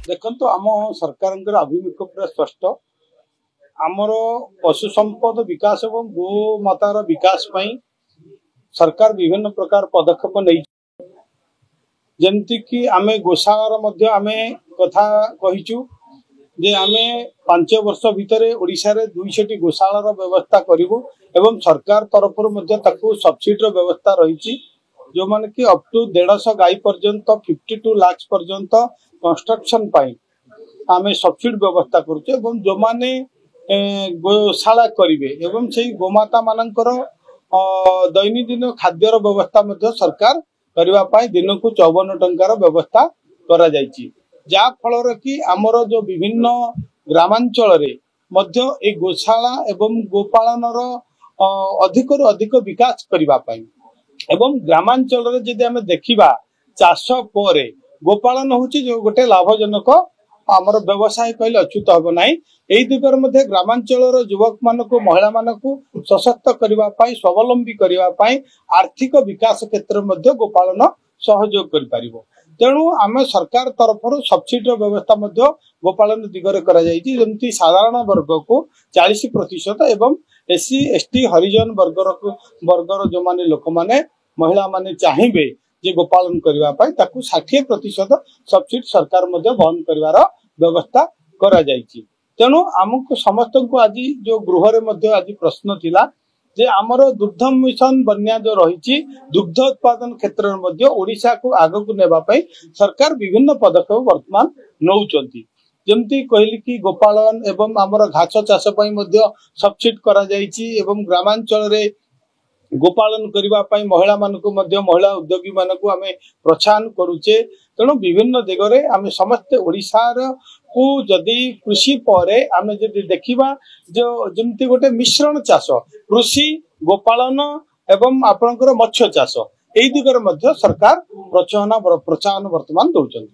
देखो आम सरकार अभिमुख पूरा स्पष्ट आमर पशु संपद विकास और गोमातार विकास सरकार विभिन्न प्रकार पदक्षेप नहीं जमती कि आम गोशालार आम कथा कहीचु जे आम 5 वर्ष भितर ओडिशा रे 200 गोशालार व्यवस्था करूँ एवं सरकार तरफ सब्सिडी व्यवस्था रही जो माने कि अप टू 150 गाई पर्यंत 52 लाख पर्यंत कंस्ट्रक्शन आम सब्सिडी व्यवस्था करुचे एवं जो माने गोशाला करेंगे एवं से गोमाता मानकर दैनंदिन खाद्यर व्यवस्था सरकार करने दिन को 54 टंकार व्यवस्था करा जायछि जा फल कि आमर जो विभिन्न ग्रामांचल रे गोशाला एवं गोपालनर अधिक अधिक विकास करने एवं ग्रामांचल जदि आम देखा चाष पर गोपालन हूँ जो गोटे लाभजनक आमर व्यवसाय कहले अच्युत हम ना यही दिगरे मध्य ग्रामांचल युवक मान महिला मान सशक्त करने स्वावलंबी करने आर्थिक विकास क्षेत्र में गोपालन सहयोग कर तेणु आम सरकार तरफ सब्सिडी व्यवस्था गोपालन दिगरे करमती साधारण वर्ग को 40% एवं एससी एसटी हरिजन वर्गर जो माने लोक माने महिला माने चाहिए जे गोपालन करने 60% सब्सिडी सरकार बहन कर व्यवस्था करा जायछि तेणु आमको समस्त को आज जो गृह में आज प्रश्न थिला जे आमर दुग्ध मिशन बन्या जो रही दुग्ध उत्पादन क्षेत्र में ओडिशा को आग को नेबाई सरकार विभिन्न पदक्षेप वर्तमान नौचंती जमती कहली कि गोपालन एवं आमर घास चाष सब्सिडी करा जायछि एवं ग्रामांचल रे गोपालन करने महिला महिला उद्योगी मान को आम प्रोत्साहन करुचे तेणु विभिन्न दिगरे आम समस्ते ओडिशार को जदि कृषि पर आम जदि देखा जो जमती गोटे मिश्रण चाष कृषि गोपालन एवं आपणकर मत्स्य चाष यही दिगरे सरकार प्रोत्साहन वर्तमान दौरान।